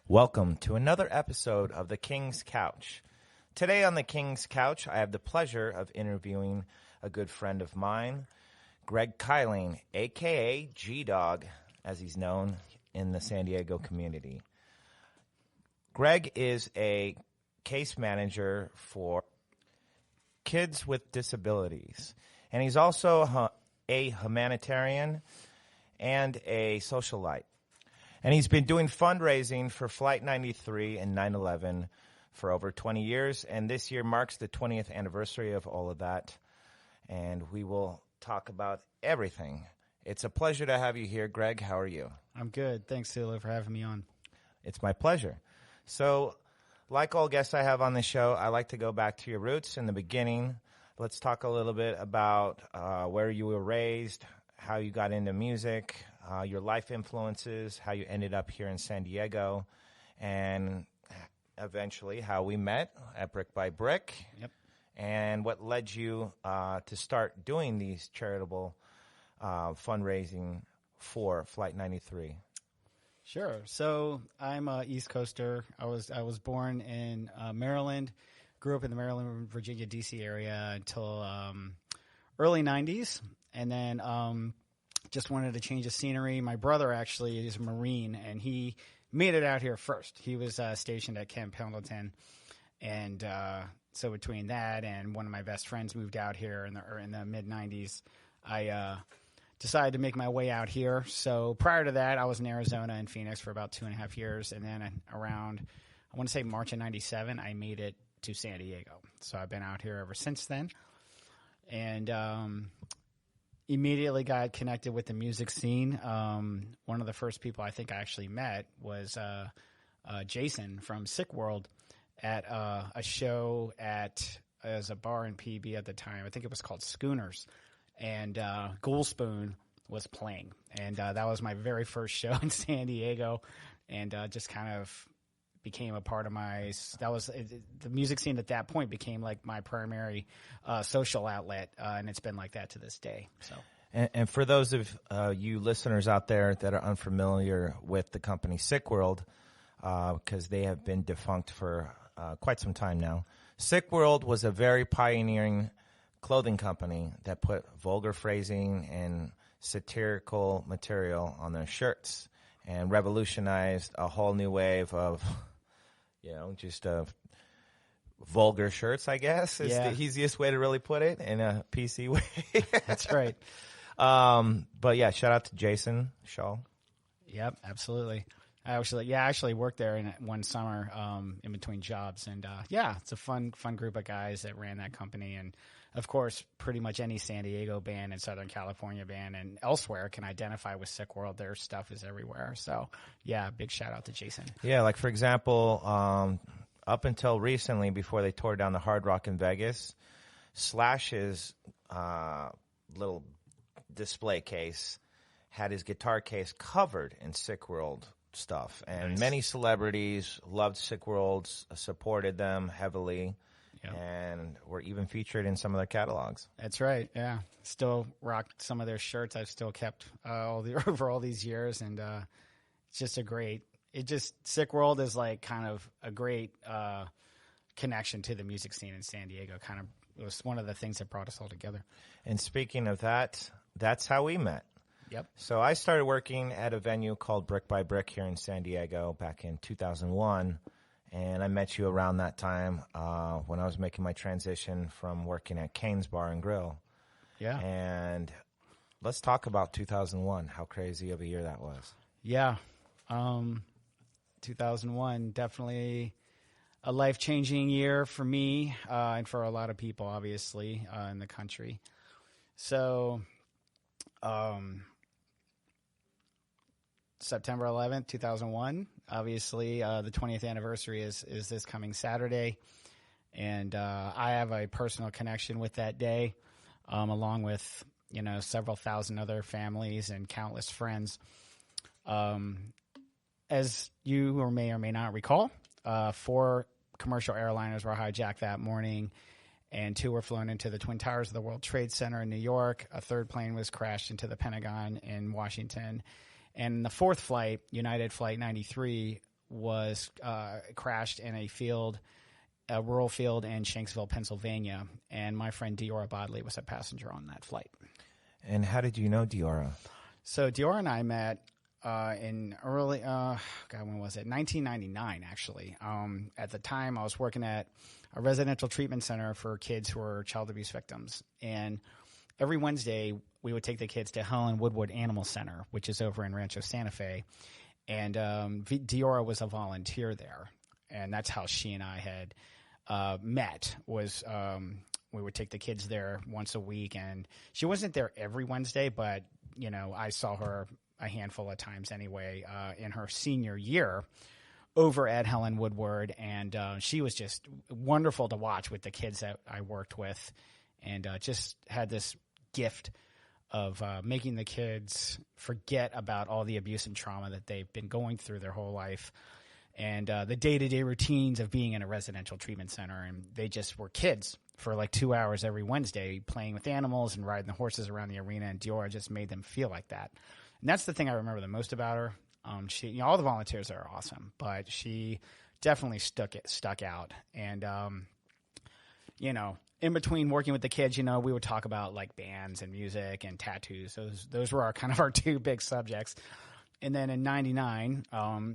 Welcome to another episode of The King's Couch. Today on The King's Couch, I have the pleasure of interviewing a good friend of mine, Greg Keiling, a.k.a. G-Dog, as he's known in the San Diego community. Greg is a case manager for kids with disabilities, and he's also a humanitarian and a socialite. And he's been doing fundraising for Flight 93 and 9/11 for over 20 years, and this year marks the 20th anniversary of all of that, and we will talk about everything. It's a pleasure to have you here, Greg. How are you? I'm good. Thanks, Silo, for having me on. It's my pleasure. So, like all guests I have on the show, I like to go back to your roots in the beginning. Let's talk a little bit about where you were raised, how you got into music, your life influences, how you ended up here in San Diego, and eventually how we met at Brick by Brick. Yep. And what led you to start doing these charitable fundraising for Flight 93. Sure. So I'm a East Coaster. I was born in Maryland, grew up in the Maryland, Virginia, D.C. area until early 90s, and then just wanted to change the scenery. My brother actually is a Marine, and he made it out here first. He was stationed at Camp Pendleton, and so between that and one of my best friends moved out here in the mid-90s, I decided to make my way out here. So prior to that, I was in Arizona and Phoenix for about 2.5 years, and then around, I want to say March of 97, I made it to San Diego. So I've been out here ever since then, and immediately got connected with the music scene. One of the first people I think I actually met was Jason from Sick World at a show as a bar in PB at the time. I think it was called Schooners, and Ghoul Spoon was playing, and that was my very first show in San Diego, and just kind of became a part of the music scene at that point became like my primary social outlet, and it's been like that to this day. So, and for those of you listeners out there that are unfamiliar with the company Sick World, because they have been defunct for quite some time now, Sick World was a very pioneering clothing company that put vulgar phrasing and satirical material on their shirts and revolutionized a whole new wave of just vulgar shirts, I guess, is the easiest way to really put it in a PC way. That's right. But yeah, shout out to Jason Shaw. Yep, absolutely. I actually worked there in one summer in between jobs, and it's a fun group of guys that ran that company, and of course, pretty much any San Diego band and Southern California band and elsewhere can identify with Sick World. Their stuff is everywhere. So, yeah, big shout out to Jason. Yeah, like for example, up until recently, before they tore down the Hard Rock in Vegas, Slash's little display case had his guitar case covered in Sick World stuff. And nice. Many celebrities loved Sick World, supported them heavily. Yep. And were even featured in some of their catalogs. That's right. Yeah, still rock some of their shirts. I've still kept over all these years, and it's just Sick World is like kind of a great connection to the music scene in San Diego. It was one of the things that brought us all together. And speaking of that, that's how we met. Yep. So I started working at a venue called Brick by Brick here in San Diego back in 2001. And I met you around that time when I was making my transition from working at Kane's Bar and Grill. Yeah. And let's talk about 2001, how crazy of a year that was. Yeah. 2001, definitely a life-changing year for me and for a lot of people, obviously, in the country. So September 11th, 2001. Obviously, the 20th anniversary is this coming Saturday, and I have a personal connection with that day, along with several thousand other families and countless friends. As you may or may not recall, 4 commercial airliners were hijacked that morning, and 2 were flown into the Twin Towers of the World Trade Center in New York. A 3rd plane was crashed into the Pentagon in Washington. And the 4th flight, United Flight 93, was crashed in a rural field in Shanksville, Pennsylvania, and my friend Diora Bodley was a passenger on that flight. And how did you know Diora? So Diora and I met in early, when was it? 1999, actually. At the time, I was working at a residential treatment center for kids who were child abuse victims, and every Wednesday we would take the kids to Helen Woodward Animal Center, which is over in Rancho Santa Fe, and Diora was a volunteer there, and that's how she and I had met. Was we would take the kids there once a week, and she wasn't there every Wednesday, but I saw her a handful of times anyway in her senior year over at Helen Woodward, and she was just wonderful to watch with the kids that I worked with, and just had this gift of making the kids forget about all the abuse and trauma that they've been going through their whole life, and the day-to-day routines of being in a residential treatment center. And they just were kids for like 2 hours every Wednesday, playing with animals and riding the horses around the arena, and Diora just made them feel like that. And that's the thing I remember the most about her. She, all the volunteers are awesome, but she definitely stuck out. And, in between working with the kids, we would talk about like bands and music and tattoos. Those were our two big subjects. And then in 99,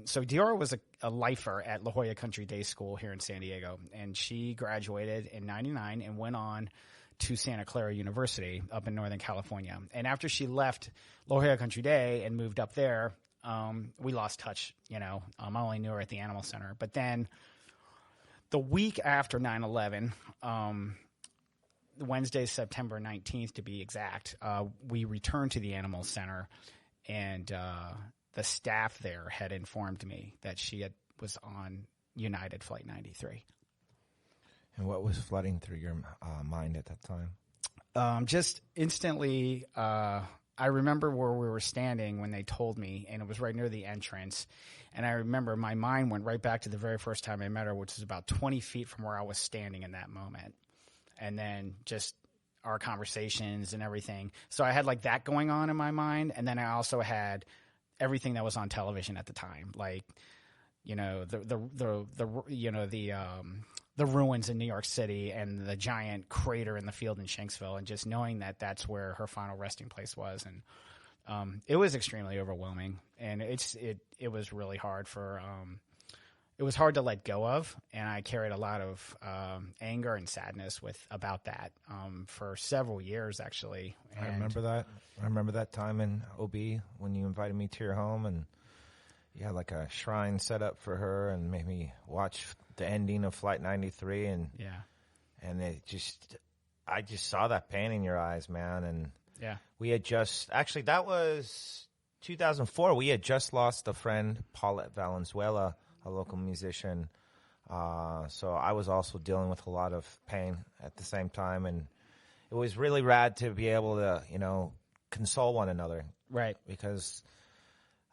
so Diora was a lifer at La Jolla Country Day School here in San Diego, and she graduated in 99 and went on to Santa Clara University up in Northern California. And after she left La Jolla Country Day and moved up there, we lost touch, I only knew her at the Animal Center. But then the week after 9/11, Wednesday, September 19th to be exact, we returned to the Animal Center, and the staff there had informed me that she was on United Flight 93. And what was flooding through your mind at that time? Just instantly, I remember where we were standing when they told me, and it was right near the entrance. And I remember my mind went right back to the very first time I met her, which was about 20 feet from where I was standing in that moment. And then just our conversations and everything. So I had like that going on in my mind. And then I also had everything that was on television at the time, like, the ruins in New York City and the giant crater in the field in Shanksville, and just knowing that that's where her final resting place was. And it was extremely overwhelming, and it was really hard it was hard to let go of, and I carried a lot of anger and sadness about that for several years, actually. And I remember that. I remember that time in OB when you invited me to your home, and you had like a shrine set up for her and made me watch the ending of Flight 93, and I just saw that pain in your eyes, man. And we had that was 2004. We had just lost a friend, Paulette Valenzuela, a local musician. So I was also dealing with a lot of pain at the same time, and it was really rad to be able to, console one another. Right. Because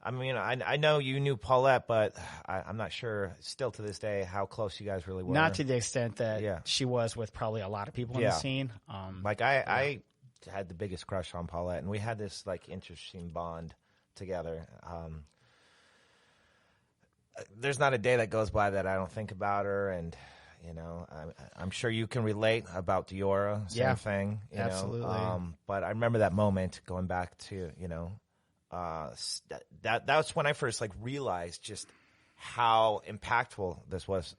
I mean, I know you knew Paulette, but I'm not sure still to this day how close you guys really were. Not to the extent that she was with probably a lot of people in the scene. I had the biggest crush on Paulette, and we had this like interesting bond together. There's not a day that goes by that I don't think about her, and I'm sure you can relate about Diora. Same thing. Absolutely. But I remember that moment going back to that's when I first realized just how impactful this was,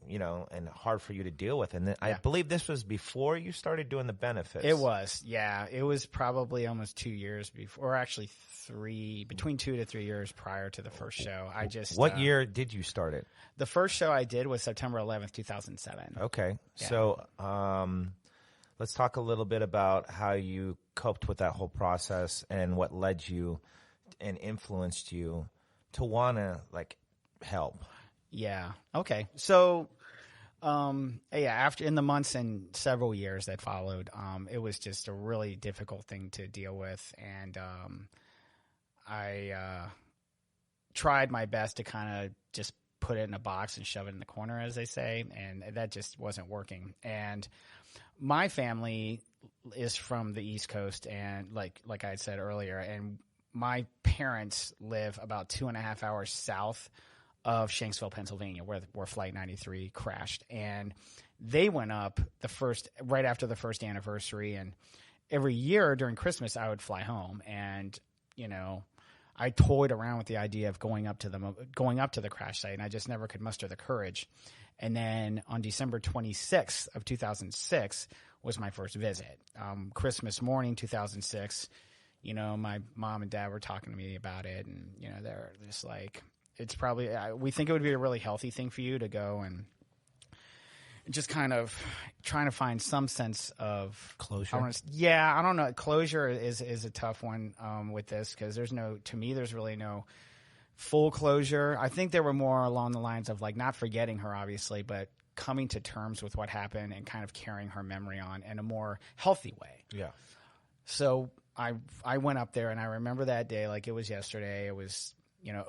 and hard for you to deal with. And I believe this was before you started doing the benefits. It was, it was probably almost 2 years before, or actually between 2 to 3 years prior to the first show. What year did you start it? The first show I did was September 11th, 2007. Okay. Yeah. So, let's talk a little bit about how you coped with that whole process and what led you and influenced you to want to help. Yeah. Okay. So, after in the months and several years that followed, it was just a really difficult thing to deal with. And, I tried my best to kind of just put it in a box and shove it in the corner, as they say. And that just wasn't working. And my family is from the East Coast, and like I had said earlier, and my parents live about 2.5 hours south of Shanksville, Pennsylvania, where Flight 93 crashed. And they went up right after the first anniversary. And every year during Christmas, I would fly home. And, I toyed around with the idea of going up to the crash site, and I just never could muster the courage. And then on December 26th of 2006 was my first visit. Christmas morning, 2006, my mom and dad were talking to me about it, and, they're just like, it's probably, we think it would be a really healthy thing for you to go and just kind of trying to find some sense of closure. I don't know. Closure is a tough one with this, because there's really no full closure. I think there were more along the lines of like not forgetting her, obviously, but coming to terms with what happened and kind of carrying her memory on in a more healthy way. Yeah. So I went up there, and I remember that day like it was yesterday. It was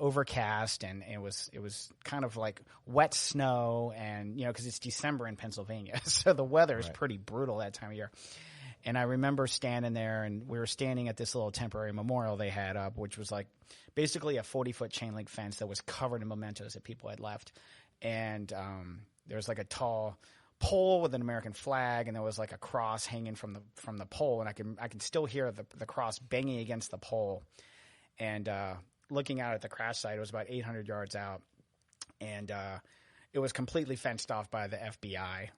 overcast, and it was kind of like wet snow, and because it's December in Pennsylvania, so the weather is pretty brutal that time of year. And I remember standing there, and we were standing at this little temporary memorial they had up, which was like basically a 40-foot chain link fence that was covered in mementos that people had left. And there was like a tall pole with an American flag, and there was like a cross hanging from the pole, and I can still hear the cross banging against the pole. And looking out at the crash site, it was about 800 yards out, and it was completely fenced off by the FBI.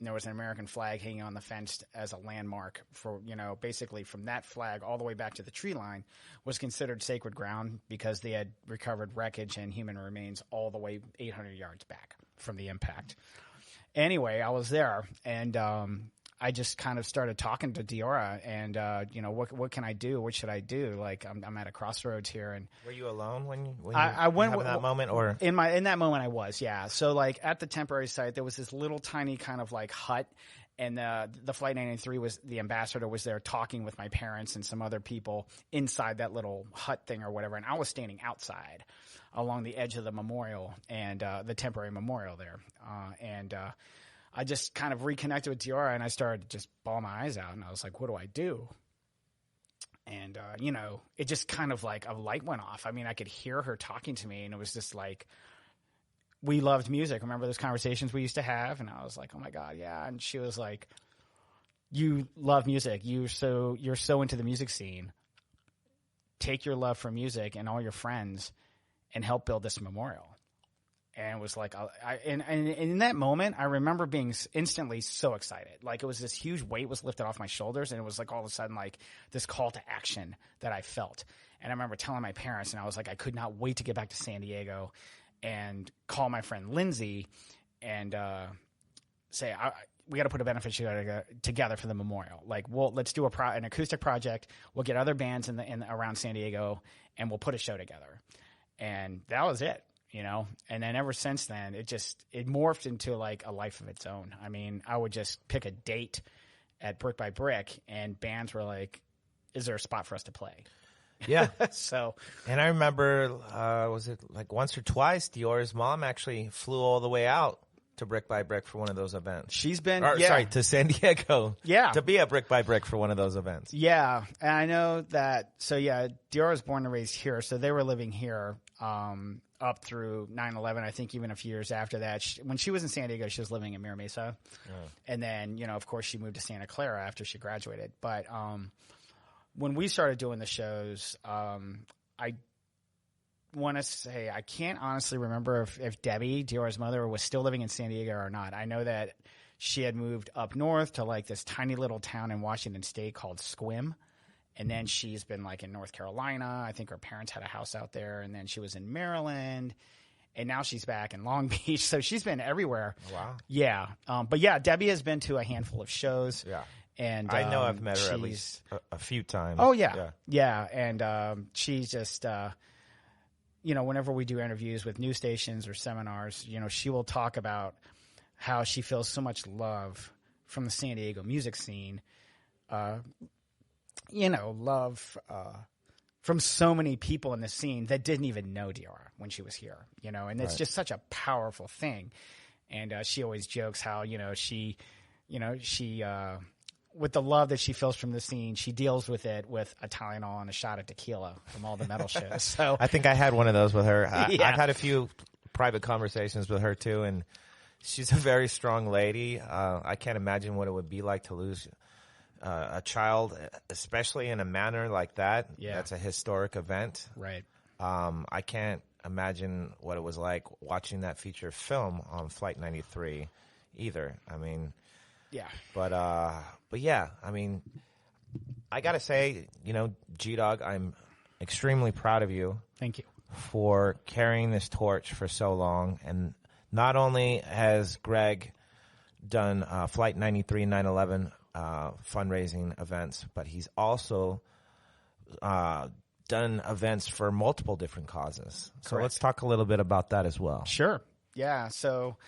There was an American flag hanging on the fence as a landmark for, basically from that flag all the way back to the tree line was considered sacred ground, because they had recovered wreckage and human remains all the way 800 yards back from the impact. Anyway, I was there, and I just kind of started talking to Diora, and what can I do? What should I do? Like I'm at a crossroads here. And were you alone when I went in that moment, or in that moment I was, yeah. So like at the temporary site, there was this little tiny kind of like hut, and the Flight 93 the ambassador was there talking with my parents and some other people inside that little hut thing or whatever, and I was standing outside along the edge of the memorial and the temporary memorial there, and I just kind of reconnected with Diora, and I started to just bawl my eyes out, and I was like, what do I do? And, it just kind of like a light went off. I mean, I could hear her talking to me, and it was just like, we loved music. Remember those conversations we used to have? And I was like, oh my God, yeah. And she was like, you love music. You're so into the music scene. Take your love for music and all your friends and help build this memorial. And it was like, and in that moment, I remember being instantly so excited. Like it was this huge weight was lifted off my shoulders, and it was like all of a sudden like this call to action that I felt. And I remember telling my parents, and I was like, I could not wait to get back to San Diego and call my friend Lindsay and say, we got to put a beneficiary together for the memorial. Like, let's do an acoustic project. We'll get other bands in around San Diego, and we'll put a show together. And that was it. And then ever since then, it morphed into like a life of its own. I mean, I would just pick a date at Brick by Brick, and bands were like, is there a spot for us to play? Yeah. So, and I remember, was it like once or twice, Diora's mom actually flew all the way out to Brick by Brick for one of those events. She's been, to San Diego. Yeah. To be at Brick by Brick for one of those events. Yeah. And I know that, so yeah, Diora was born and raised here. So they were living here, up through 9/11, I think even a few years after that. When she was in San Diego, she was living in Mira Mesa. Oh. And then, of course, she moved to Santa Clara after she graduated. But when we started doing the shows, I want to say I can't honestly remember if Debbie, Diora's mother, was still living in San Diego or not. I know that she had moved up north to like this tiny little town in Washington State called Sequim. And then she's been like in North Carolina. I think her parents had a house out there. And then she was in Maryland. And now she's back in Long Beach. So she's been everywhere. Wow. Yeah. But yeah, Debbie has been to a handful of shows. Yeah. And I know I've met her at least a few times. Oh, yeah. Yeah. And she's just, whenever we do interviews with news stations or seminars, she will talk about how she feels so much love from the San Diego music scene. Love from so many people in the scene that didn't even know Diora when she was here, and it's just such a powerful thing. And she always jokes how, she with the love that she feels from the scene, she deals with it with a Tylenol and a shot of tequila from all the metal shows. So I think I had one of those with her. Yeah. I've had a few private conversations with her too, and she's a very strong lady. I can't imagine what it would be like to lose a child, especially in a manner like that. Yeah. That's a historic event. right. I can't imagine what it was like watching that feature film on Flight 93 either. I mean, Yeah. but yeah, I mean, I gotta say, G-Dog, I'm extremely proud of you Thank you. for carrying this torch for so long. And not only has Greg done Flight 93 and 9/11 fundraising events, but he's also done events for multiple different causes. So Correct. let's talk a little bit about that as well. Sure. Yeah. So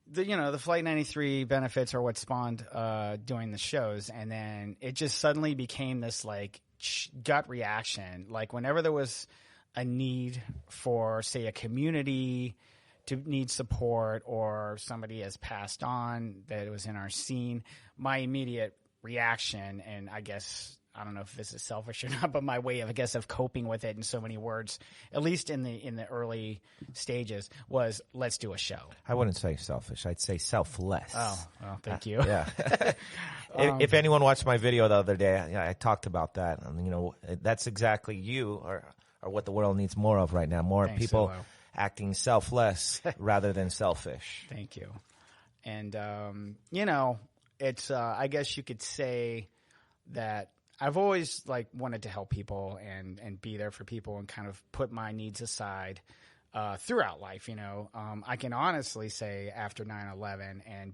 the Flight 93 benefits are what spawned doing the shows, and then it just suddenly became this like gut reaction. Like whenever there was a need for, say, a community to need support, or somebody has passed on that was in our scene, my immediate reaction, and I don't know if this is selfish or not, but my way of, of coping with it in so many words, at least in the early stages, was let's do a show. I wouldn't say selfish. I'd say selfless. Oh, well, thank you. Yeah. If anyone watched my video the other day, I talked about that. That's exactly you or what the world needs more of right now. More Thanks, people Darrell. acting selfless rather than selfish. Thank you. And, it's, I guess you could say that I've always wanted to help people and be there for people and kind of put my needs aside throughout life. I can honestly say after 9/11 and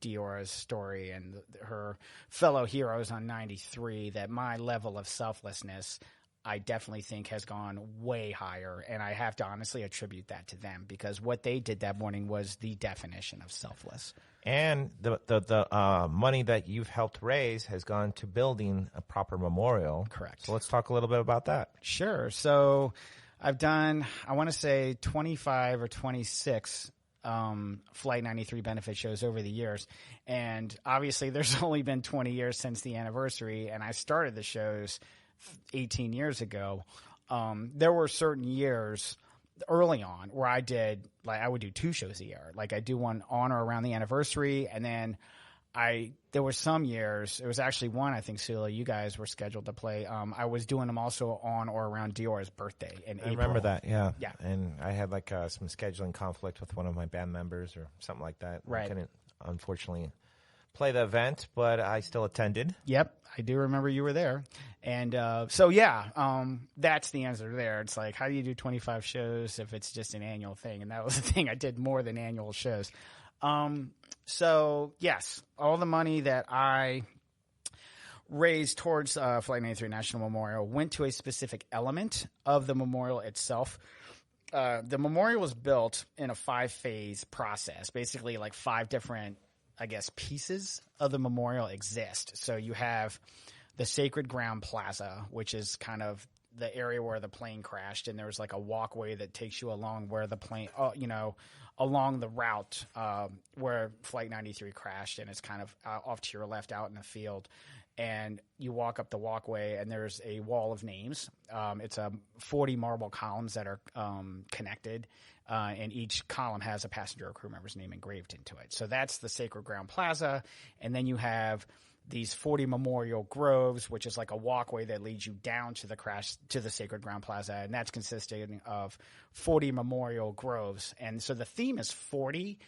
Diora's story and her fellow heroes on 93, that my level of selflessness, I definitely think, has gone way higher. And I have to honestly attribute that to them, because what they did that morning was the definition of selfless. And the money that you've helped raise has gone to building a proper memorial. Correct. So let's talk a little bit about that. Sure. So I've done, I want to say 25 or 26 Flight 93 benefit shows over the years. And obviously there's only been 20 years since the anniversary, and I started the shows 18 years ago. There were certain years early on where I would do 2 shows a year. Like I do one on or around the anniversary, and then there were some years, it was actually one, I think, Sula, you guys were scheduled to play. I was doing them also on or around Diora's birthday in April. I remember that, yeah. Yeah. And I had some scheduling conflict with one of my band members or something like that. Right. I couldn't, unfortunately, play the event, but I still attended. Yep, I do remember you were there. And so, yeah, that's the answer there. It's like, how do you do 25 shows if it's just an annual thing? And that was the thing. I did more than annual shows. So, yes, all the money that I raised towards Flight 93 National Memorial went to a specific element of the memorial itself. The memorial was built in a 5-phase process. Basically, 5 different, pieces of the memorial exist. So you have the Sacred Ground Plaza, which is kind of the area where the plane crashed, and there was a walkway that takes you along where the plane, along the route where Flight 93 crashed, and it's kind of off to your left out in the field. And you walk up the walkway, and there's a wall of names. It's 40 marble columns that are connected, and each column has a passenger or crew member's name engraved into it. So that's the Sacred Ground Plaza. And then you have these 40 memorial groves, which is like a walkway that leads you down to the Sacred Ground Plaza, and that's consisting of 40 memorial groves. And so the theme is 40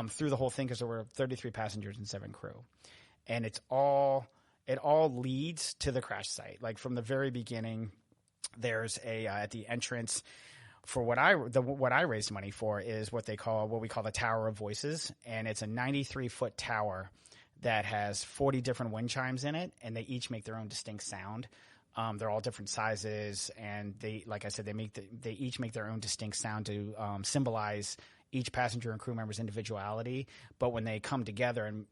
through the whole thing, because there were 33 passengers and 7 crew. And it all leads to the crash site. Like from the very beginning, there's at the entrance for what I raised money for is what we call the Tower of Voices, and it's a 93-foot tower that has 40 different wind chimes in it, and they each make their own distinct sound. They're all different sizes, and they each make their own distinct sound to symbolize each passenger and crew member's individuality. But when they come together and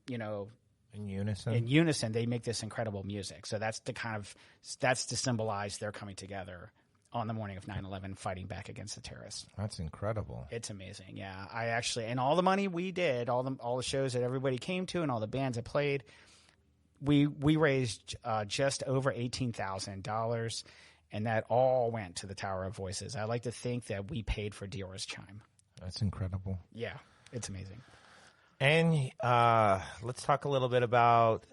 in unison, they make this incredible music. So that's to symbolize their coming together on the morning of 9/11, fighting back against the terrorists. That's incredible. It's amazing. Yeah. And all the money we did, all the shows that everybody came to and all the bands that played, we raised just over $18,000, and that all went to the Tower of Voices. I like to think that we paid for Dior's chime. That's incredible. Yeah, it's amazing. And let's talk a little bit about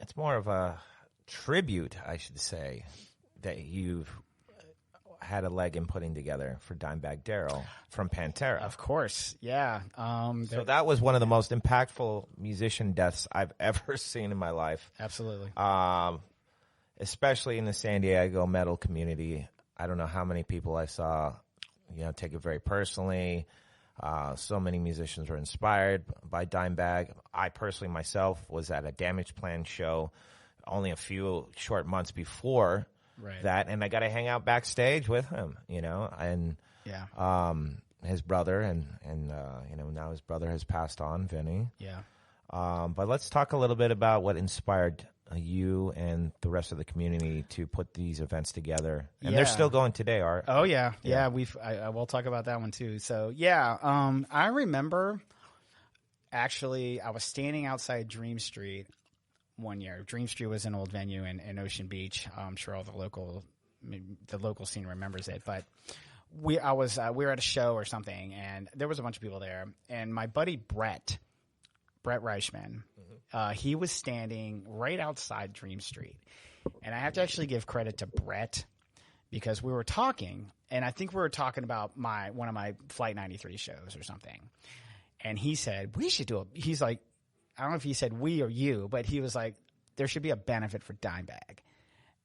it's more of a tribute, I should say, that you've had a leg in putting together for Dimebag Darrell from Pantera. Of course, yeah. So that was one of the most impactful musician deaths I've ever seen in my life. Absolutely. Especially in the San Diego metal community. I don't know how many people I saw, take it very personally. So many musicians were inspired by Dimebag. I personally myself was at a Damage Plan show only a few short months before that, and I got to hang out backstage with him, and his brother, and now his brother has passed on, Vinny. Yeah. But let's talk a little bit about what inspired you and the rest of the community to put these events together, and they're still going today, Art. Oh yeah. I will talk about that one too. So I remember actually I was standing outside Dream Street one year. Dream Street was an old venue in Ocean Beach. I'm sure all the local scene remembers it, but we were at a show or something, and there was a bunch of people there, and my buddy Brett Reichman, he was standing right outside Dream Street. And I have to actually give credit to Brett because we were talking, and I think we were talking about one of my Flight 93 shows or something. And he said, we should he's like, I don't know if he said we or you, but he was like, there should be a benefit for Dimebag.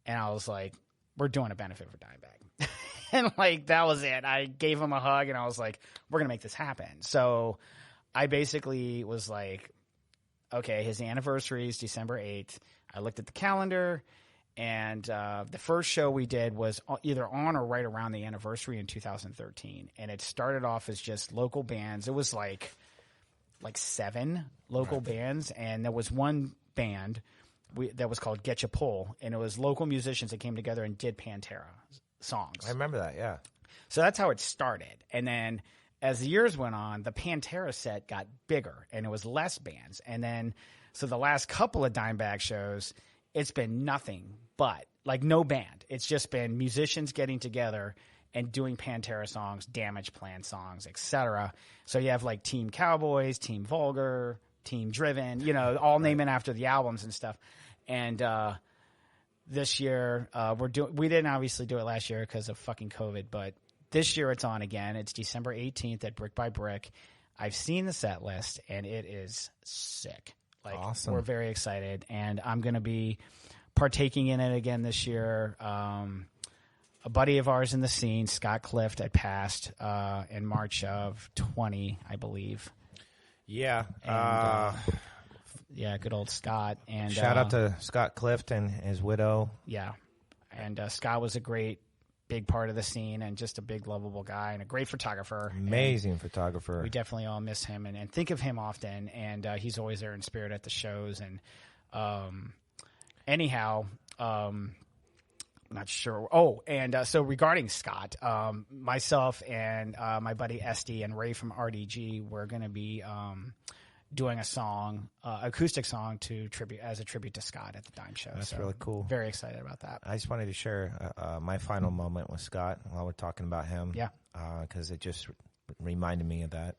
And I was like, we're doing a benefit for Dimebag. And like, that was it. I gave him a hug and I was like, we're going to make this happen. So I basically was like, okay, his anniversary is December 8th. I looked at the calendar, and the first show we did was either on or right around the anniversary in 2013. And it started off as just local bands. It was like 7 local bands, and there was one band that was called Get Ya Pull, and it was local musicians that came together and did Pantera songs. I remember that, yeah. So that's how it started. And then as the years went on, the Pantera set got bigger, and it was less bands. And then, so the last couple of Dimebag shows, it's been nothing but, no band. It's just been musicians getting together and doing Pantera songs, Damage Plan songs, etc. So you have Team Cowboys, Team Vulgar, Team Driven, all naming after the albums and stuff. And this year, we didn't obviously do it last year because of fucking COVID, but this year it's on again. It's December 18th at Brick by Brick. I've seen the set list, and it is sick. Awesome. We're very excited, and I'm going to be partaking in it again this year. A buddy of ours in the scene, Scott Clift, had passed in March of 20, I believe. Yeah. And, yeah, good old Scott. And shout out to Scott Clift and his widow. Yeah. And Scott was a big part of the scene and just a big lovable guy and a great photographer. Amazing photographer. We definitely all miss him and think of him often, and he's always there in spirit at the shows. And anyhow, I'm not sure. Oh, and so regarding Scott, myself and my buddy Esty and Ray from RDG, we're going to be doing a song, acoustic song as a tribute to Scott at the Dime Show. That's really cool. Very excited about that. I just wanted to share my final moment with Scott while we're talking about him. Yeah. Because it just reminded me of that.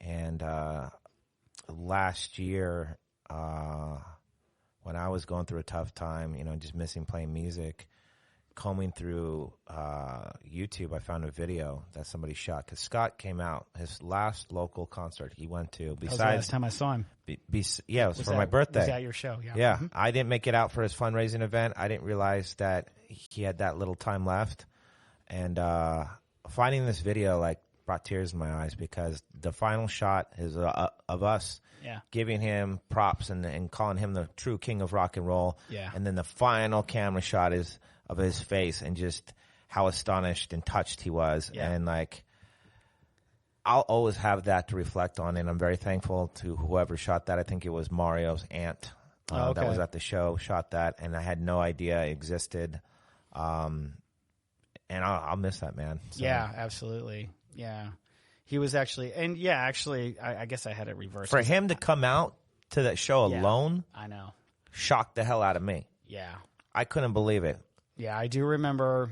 And last year, when I was going through a tough time, just missing playing music, combing through YouTube, I found a video that somebody shot because Scott came out his last local concert he went to. Besides, that was the last time I saw him. It was for my birthday. Was that your show? Yeah. Yeah, I didn't make it out for his fundraising event. I didn't realize that he had that little time left, and finding this video brought tears in my eyes because the final shot is of us. Yeah. Giving him props and calling him the true king of rock and roll. Yeah. And then the final camera shot is of his face and just how astonished and touched he was. Yeah. And I'll always have that to reflect on. And I'm very thankful to whoever shot that. I think it was Mario's aunt that was at the show, shot that. And I had no idea it existed. And I'll miss that, man. So. Yeah, absolutely. Yeah. He was actually, I guess I had it reversed. For him to come out to that show alone I know. shocked the hell out of me. Yeah. I couldn't believe it. Yeah, I do remember.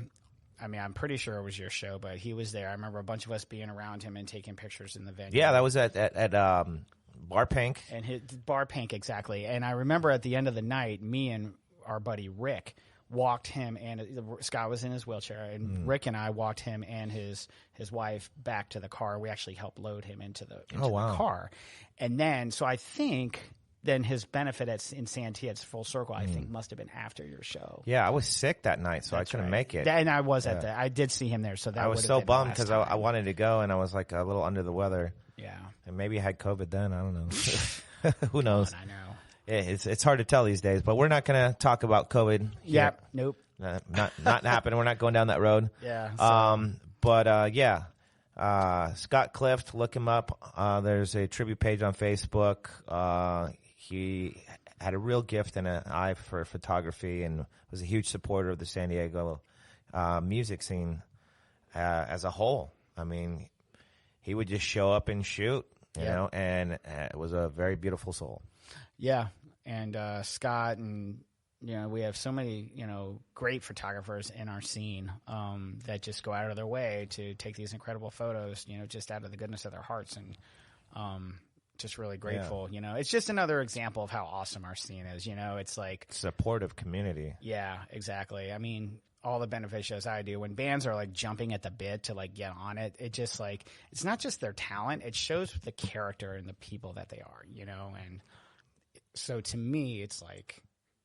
I mean, I'm pretty sure it was your show, but he was there. I remember a bunch of us being around him and taking pictures in the venue. Yeah, that was at Bar Pink. And his Bar Pink, exactly. And I remember at the end of the night, me and our buddy Rick walked him, and Scott was in his wheelchair, and Rick and I walked him and his wife back to the car. We actually helped load him into the car. And then, so I think then his benefit in Santee at Full Circle, I think, must have been after your show. Yeah, I was sick that night, so I couldn't make it. And I was at I did see him there, so that I was so bummed because I wanted to go, and I was like a little under the weather. Yeah. And maybe I had COVID then. I don't know. Who knows? I know. It's hard to tell these days, but we're not going to talk about COVID. Yeah. Nope. Not happening. We're not going down that road. Yeah. Scott Clift, look him up. There's a tribute page on Facebook. He had a real gift and an eye for photography, and was a huge supporter of the San Diego music scene as a whole. I mean, he would just show up and shoot, you know, and it was a very beautiful soul. Yeah, and Scott, and we have so many great photographers in our scene that just go out of their way to take these incredible photos, just out of the goodness of their hearts, and just really grateful. It's just another example of how awesome our scene is. It's like supportive community. Yeah, exactly. I mean, all the benefit shows I do, when bands are like jumping at the bit to like get on it, it just like, it's not just their talent, it shows the character and the people that they are, and so to me, it's like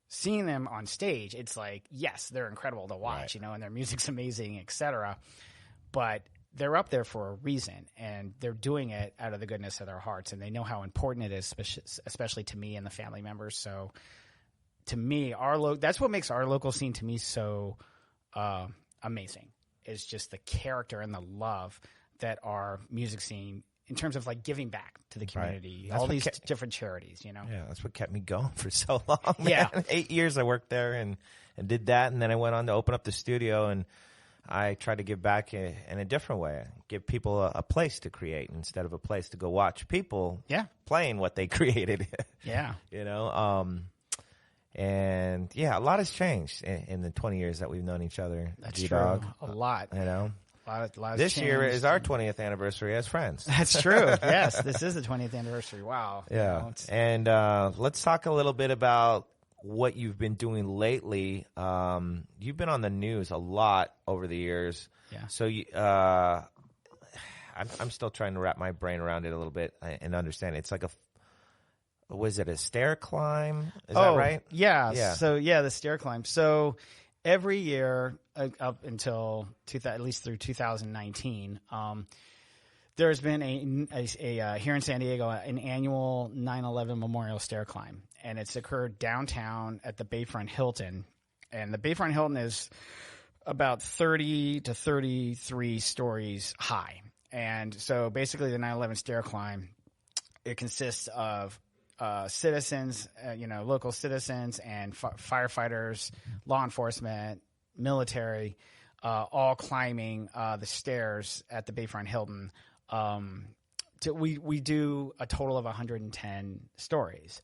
seeing them on stage, it's like, yes, they're incredible to watch, and their music's amazing, etc. But they're up there for a reason, and they're doing it out of the goodness of their hearts, and they know how important it is, especially to me and the family members. So to me, that's what makes our local scene to me so amazing, is just the character and the love that our music scene, in terms of like giving back to the community, all these different charities, Yeah, that's what kept me going for so long, man. Yeah. 8 years I worked there and did that, and then I went on to open up the studio, and I tried to give back in a different way, give people a place to create instead of a place to go watch people playing what they created. Yeah. And yeah, a lot has changed in the 20 years that we've known each other. That's true. A lot. A lot this year is our 20th anniversary as friends. That's true. Yes, this is the 20th anniversary. Wow. Yeah. And let's talk a little bit about what you've been doing lately. You've been on the news a lot over the years. Yeah. So I'm still trying to wrap my brain around it a little bit and understand. It's like was it a stair climb? Is that right? Yeah. So the stair climb. So every year up until at least through 2019, there's been a here in San Diego an annual 9/11 Memorial Stair Climb, and it's occurred downtown at the Bayfront Hilton, and the Bayfront Hilton is about 30 to 33 stories high, and so basically the 9/11 Stair Climb, it consists of citizens, local citizens and firefighters, law enforcement, military, all climbing the stairs at the Bayfront Hilton. We do a total of 110 stories,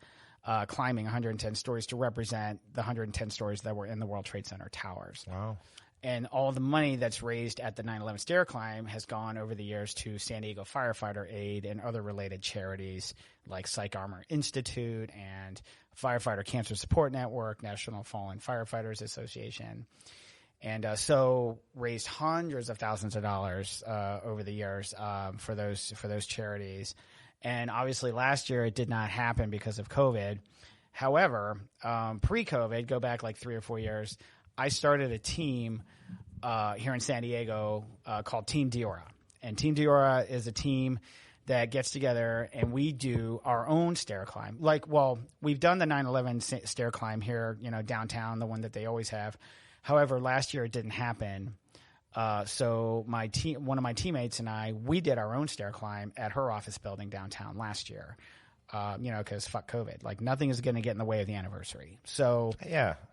climbing 110 stories to represent the 110 stories that were in the World Trade Center towers. Wow. And all the money that's raised at the 9/11 Stair Climb has gone over the years to San Diego Firefighter Aid and other related charities like Psych Armor Institute and Firefighter Cancer Support Network, National Fallen Firefighters Association. And so raised hundreds of thousands of dollars over the years for those charities. And obviously last year it did not happen because of COVID. However, pre-COVID, go back like 3 or 4 years, I started a team here in San Diego called Team Diora. And Team Diora is a team that gets together and we do our own stair climb. We've done the 9/11 stair climb here, downtown, the one that they always have. However, last year it didn't happen. So one of my teammates and I, we did our own stair climb at her office building downtown last year. Because fuck COVID. Like, nothing is going to get in the way of the anniversary. So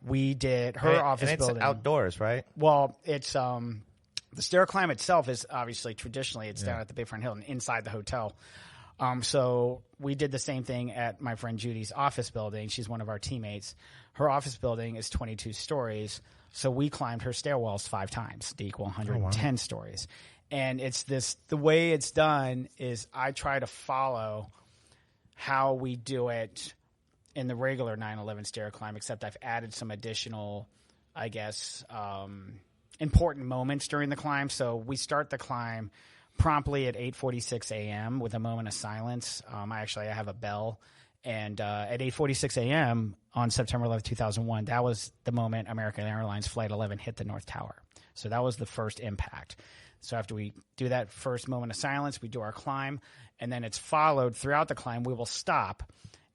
we did her office building. It's outdoors, right? Well, it's the stair climb itself is obviously traditionally it's down at the Bayfront Hilton inside the hotel. So we did the same thing at my friend Judy's office building. She's one of our teammates. Her office building is 22 stories. So we climbed her stairwells 5 times to equal 110 stories. And the way it's done is I try to follow how we do it in the regular 9/11 stair climb, except I've added some additional, I guess, important moments during the climb. So we start the climb promptly at 8:46 a.m. with a moment of silence. I have a bell. And at 8:46 a.m. on September 11, 2001, that was the moment American Airlines Flight 11 hit the North Tower. So that was the first impact. So after we do that first moment of silence, we do our climb, and then it's followed throughout the climb. We will stop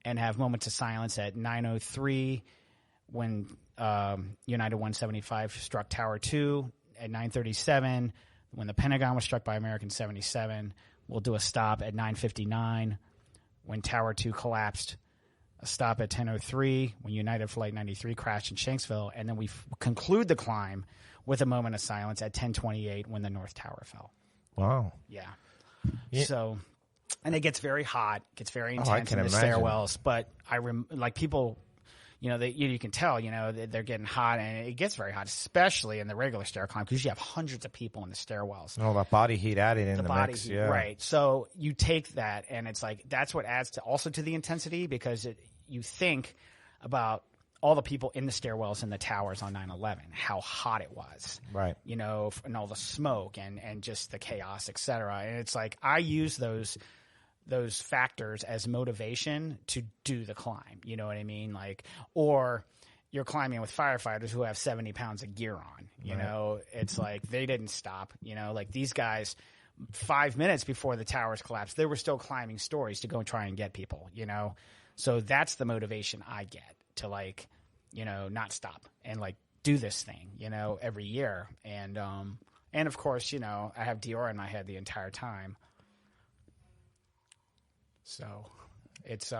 and have moments of silence at 9:03 when United 175 struck Tower 2, at 9:37 when the Pentagon was struck by American 77. We'll do a stop at 9:59 when Tower 2 collapsed, a stop at 10:03 when United Flight 93 crashed in Shanksville, and then we conclude the climb with a moment of silence at 10:28 when the North Tower fell. Wow. Yeah. So, and it gets very hot, gets very intense I can in the imagine. stairwells, but like people, you can tell, they're getting hot, and it gets very hot, especially in the regular stair climb because you have hundreds of people in the stairwells. Oh, that body heat added in the body mix. heat, Yeah. right. So you take that, and it's like that's what adds to the intensity because you think about all the people in the stairwells and the towers on 9/11, how hot it was, Right. and all the smoke and just the chaos, et cetera. And it's like I use those factors as motivation to do the climb. You know what I mean? Like, or you're climbing with firefighters who have 70 pounds of gear on. You know, it's like they didn't stop. Like these guys, 5 minutes before the towers collapsed, they were still climbing stories to go and try and get people. So that's the motivation I get to not stop and do this thing, every year. And of course, I have Dior in my head the entire time. So it's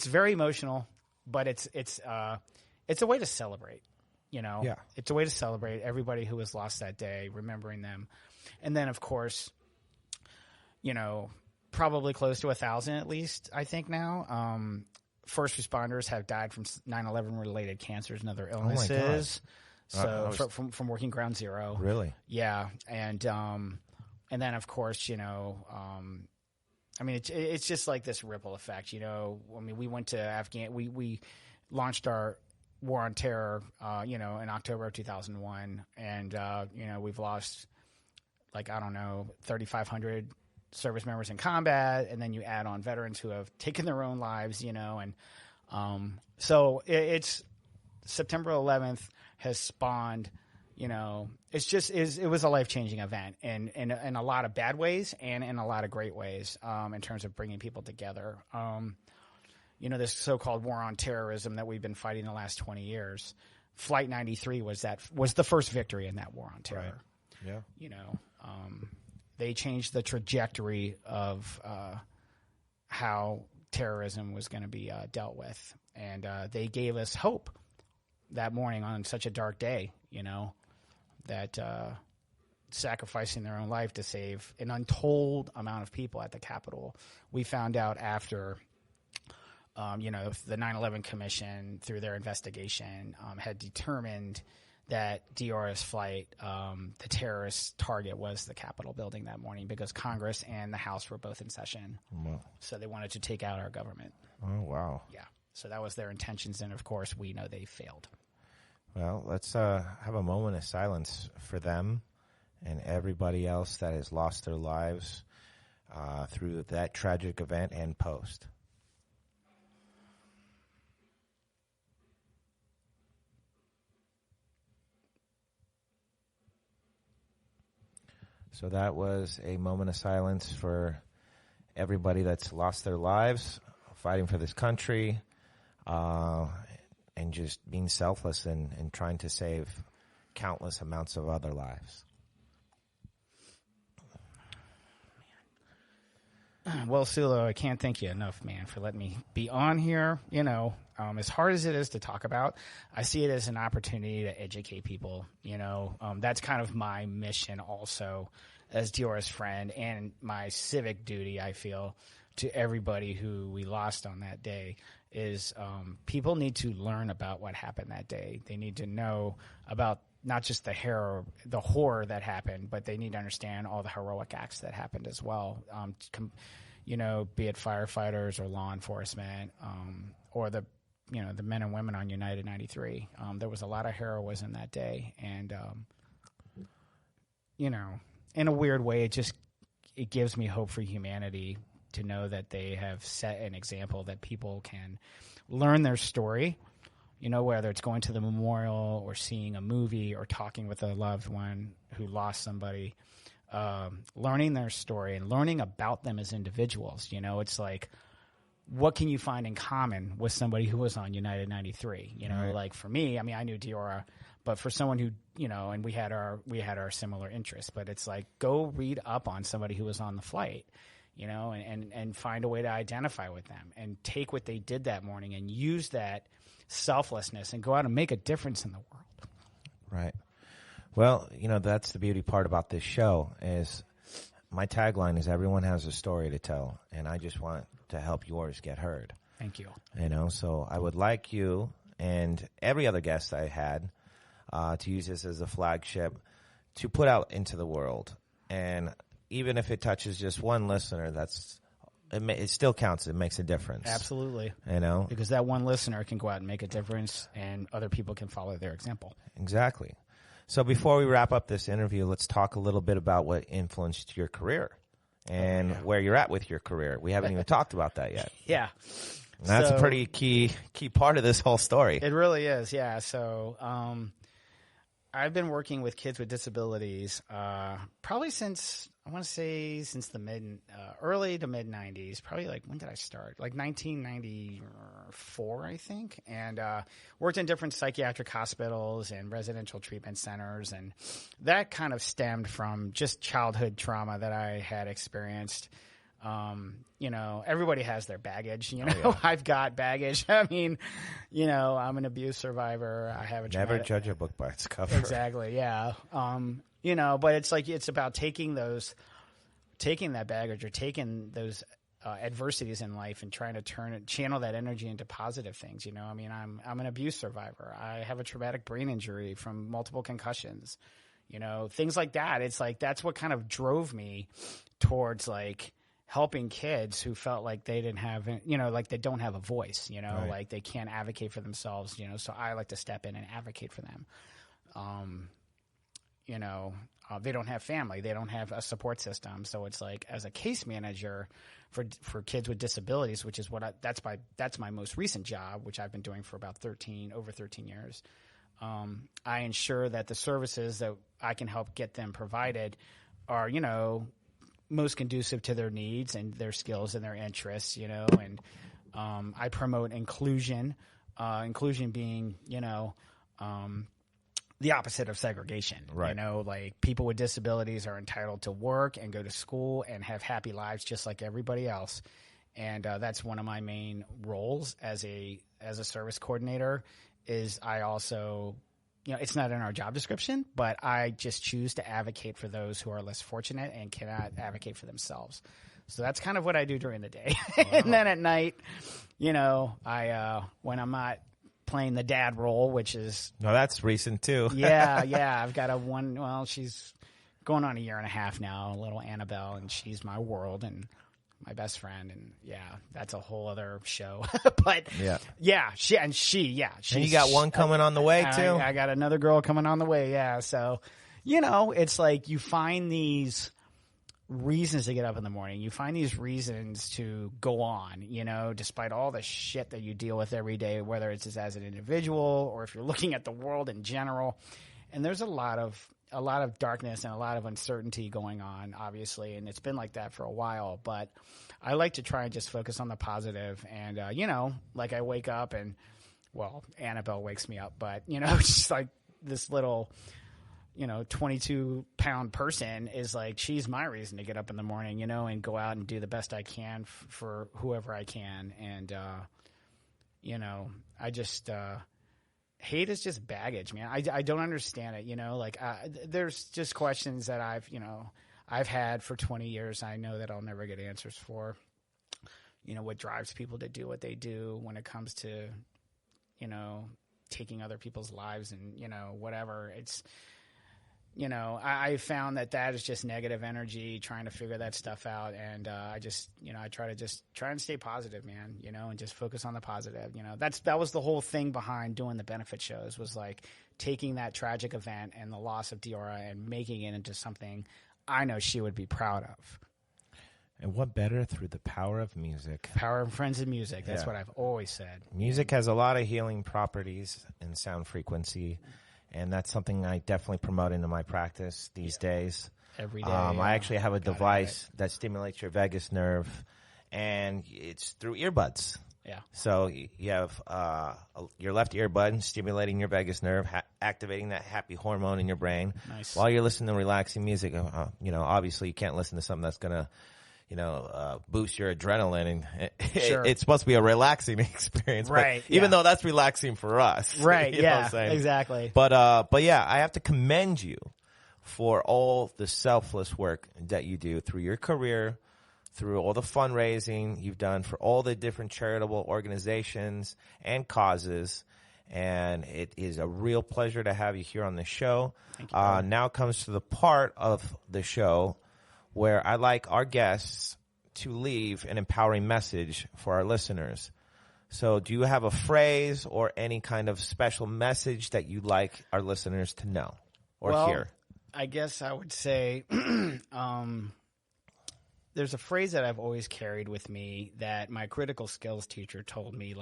very emotional, but it's a way to celebrate, Yeah. It's a way to celebrate everybody who was lost that day, remembering them. And then of course, probably close to 1,000 at least, I think now. First responders have died from 9/11 related cancers and other illnesses. So from working ground zero. Really? Yeah. And then of course, it's just like this ripple effect, we went to Afghanistan, we launched our war on terror, in October of 2001. And, we've lost 3,500 service members in combat. And then you add on veterans who have taken their own lives, and so it's September 11th has spawned, it was a life-changing event in a lot of bad ways and in a lot of great ways in terms of bringing people together. This so-called war on terrorism that we've been fighting the last 20 years, Flight 93 was the first victory in that war on terror. Right. Yeah. They changed the trajectory of how terrorism was going to be dealt with. And they gave us hope that morning on such a dark day, that sacrificing their own life to save an untold amount of people at the Capitol. We found out after, the 9/11 Commission, through their investigation, had determined that Dior's flight, the terrorist target was the Capitol building that morning because Congress and the House were both in session. Wow. So they wanted to take out our government. Oh, wow. Yeah. So that was their intentions. And of course, we know they failed. Well, let's have a moment of silence for them and everybody else that has lost their lives through that tragic event and post. So that was a moment of silence for everybody that's lost their lives fighting for this country, and just being selfless and trying to save countless amounts of other lives. Well, Sulo, I can't thank you enough, man, for letting me be on here. As hard as it is to talk about, I see it as an opportunity to educate people. That's kind of my mission also as Diora's friend and my civic duty, I feel, to everybody who we lost on that day is people need to learn about what happened that day. They need to know about not just the horror that happened, but they need to understand all the heroic acts that happened as well. Be it firefighters or law enforcement, or the men and women on United 93. There was a lot of heroism that day, and in a weird way, it gives me hope for humanity to know that they have set an example that people can learn their story, whether it's going to the memorial or seeing a movie or talking with a loved one who lost somebody, learning their story and learning about them as individuals. It's like, what can you find in common with somebody who was on United 93? Right. Like for me, I knew Diora, but for someone who, and we had our similar interests, but it's like, go read up on somebody who was on the flight, and find a way to identify with them and take what they did that morning and use that selflessness and go out and make a difference in the world. Right. Well, that's the beauty part about this show is my tagline is everyone has a story to tell, and I just want to help yours get heard. Thank you. So I would like you and every other guest I had to use this as a flagship to put out into the world. And even if it touches just one listener, it still counts. It makes a difference. Absolutely. Because that one listener can go out and make a difference, and other people can follow their example. Exactly. So before we wrap up this interview, let's talk a little bit about what influenced your career and where you're at with your career. We haven't even talked about that yet. Yeah. And that's a pretty key part of this whole story. It really is, yeah. So I've been working with kids with disabilities probably since the early to mid 90s. Probably like, when did I start? Like 1994, I think. And worked in different psychiatric hospitals and residential treatment centers. And that kind of stemmed from just childhood trauma that I had experienced. Everybody has their baggage, Oh, yeah. I've got baggage. I'm an abuse survivor. I have a Never judge a book by its cover. Exactly. Yeah. But it's about taking that baggage or taking those adversities in life and trying to channel that energy into positive things. I'm an abuse survivor. I have a traumatic brain injury from multiple concussions, things like that. It's like, that's what kind of drove me towards like helping kids who felt like they didn't have, like they don't have a voice, Right. like they can't advocate for themselves, so I like to step in and advocate for them. They don't have family, they don't have a support system. So it's like, as a case manager for kids with disabilities, which is that's my most recent job, which I've been doing for about over 13 years. I ensure that the services that I can help get them provided are, most conducive to their needs and their skills and their interests, and I promote inclusion being, the opposite of segregation. Right. Like people with disabilities are entitled to work and go to school and have happy lives just like everybody else. And that's one of my main roles as a service coordinator. Is I also, it's not in our job description, but I just choose to advocate for those who are less fortunate and cannot advocate for themselves. So that's kind of what I do during the day. Wow. And then at night, I when I'm not playing the dad role, which is... No, that's recent too. yeah. I've got she's going on a year and a half now, little Annabelle, and she's my world and my best friend. And yeah, that's a whole other show. But yeah, she. And you got one coming on the way too? I got another girl coming on the way, yeah. So, it's like you find these reasons to get up in the morning. You find these reasons to go on, despite all the shit that you deal with every day, whether it's as an individual or if you're looking at the world in general. And there's a lot of darkness and a lot of uncertainty going on, obviously, and it's been like that for a while. But I like to try and just focus on the positive. And like I wake up and, Annabelle wakes me up, but just like this little 22-pound person is like, she's my reason to get up in the morning, and go out and do the best I can for whoever I can. And, I just, hate is just baggage, man. I don't understand it, like, there's just questions that I've I've had for 20 years. I know that I'll never get answers for, what drives people to do what they do when it comes to, taking other people's lives and, whatever. It's, I found that is just negative energy, trying to figure that stuff out. And I just, I try and stay positive, man, and just focus on the positive. That was the whole thing behind doing the benefit shows, was like taking that tragic event and the loss of Diora and making it into something I know she would be proud of. And what better through the power of music? Power of friends and music. That's what I've always said. Music has a lot of healing properties and sound frequency. And that's something I definitely promote into my practice these days. Every day. I actually have a device that stimulates your vagus nerve, and it's through earbuds. Yeah. So you have your left earbud stimulating your vagus nerve, activating that happy hormone in your brain. Nice. While you're listening to relaxing music. Obviously you can't listen to something that's going to boost your adrenaline, and Sure. it's supposed to be a relaxing experience, right? Even though that's relaxing for us, right? You know what I'm Yeah, saying? exactly. But yeah, I have to commend you for all the selfless work that you do through your career, through all the fundraising you've done for all the different charitable organizations and causes. And it is a real pleasure to have you here on the show. Thank you, now comes to the part of the show where I like our guests to leave an empowering message for our listeners. So do you have a phrase or any kind of special message that you'd like our listeners to know or hear? I guess I would say there's a phrase that I've always carried with me that my critical skills teacher told me,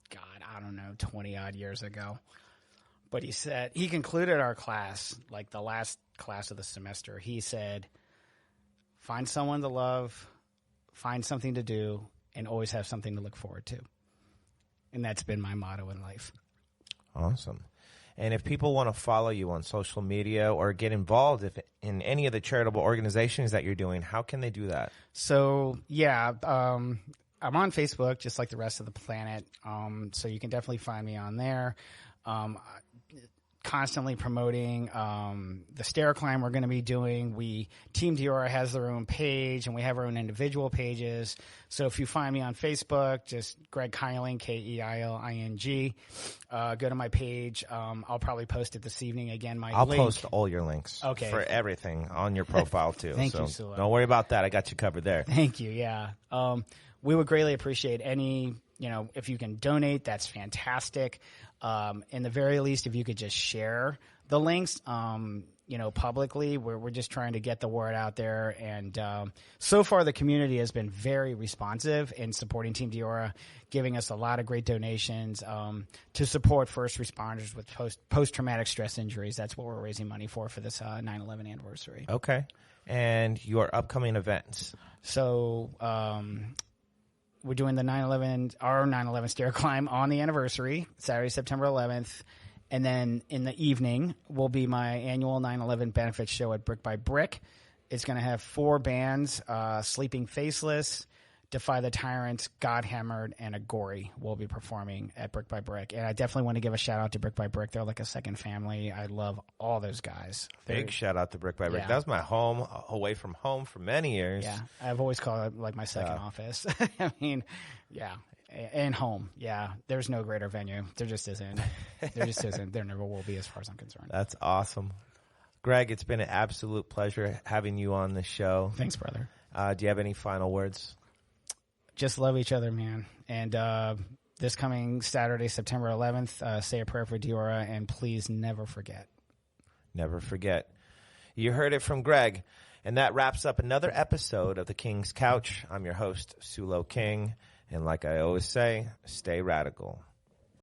20-odd years ago. But he concluded our class, like the last class of the semester. He said, find someone to love, find something to do, and always have something to look forward to. And that's been my motto in life. Awesome. And if people want to follow you on social media or get involved in any of the charitable organizations that you're doing, how can they do that? So, yeah, I'm on Facebook just like the rest of the planet. So you can definitely find me on there. Constantly promoting the stair climb we're going to be doing. Team Diora has their own page, and we have our own individual pages. So if you find me on Facebook, just Greg Keiling, Keiling. Go to my page. I'll probably post it this evening again. I'll post all your links for everything on your profile too. Thank you, Sula. Don't worry about that. I got you covered there. Thank you. Yeah. We would greatly appreciate any, if you can donate, that's fantastic. In the very least, if you could just share the links, publicly, we're just trying to get the word out there. And so far, the community has been very responsive in supporting Team Diora, giving us a lot of great donations to support first responders with post-traumatic stress injuries. That's what we're raising money for this 9/11 anniversary. Okay. And your upcoming events. So we're doing the 9/11 stair climb on the anniversary, Saturday, September 11th. And then in the evening will be my annual 9/11 benefit show at Brick by Brick. It's going to have 4 bands, Sleeping Faceless, Defy the Tyrants, God Hammered, and Agori will be performing at Brick by Brick. And I definitely want to give a shout out to Brick by Brick. They're like a second family. I love all those guys. Big shout out to Brick by Brick. Yeah. That was my home, away from home for many years. Yeah, I've always called it like my second office. I mean, yeah. And home, yeah. There's no greater venue. There just isn't. There never will be, as far as I'm concerned. That's awesome. Greg, it's been an absolute pleasure having you on the show. Thanks, brother. Do you have any final words? Just love each other, man. And this coming Saturday, September 11th, say a prayer for Diora, and please never forget. Never forget. You heard it from Greg. And that wraps up another episode of The King's Couch. I'm your host, Sulo King. And like I always say, stay radical.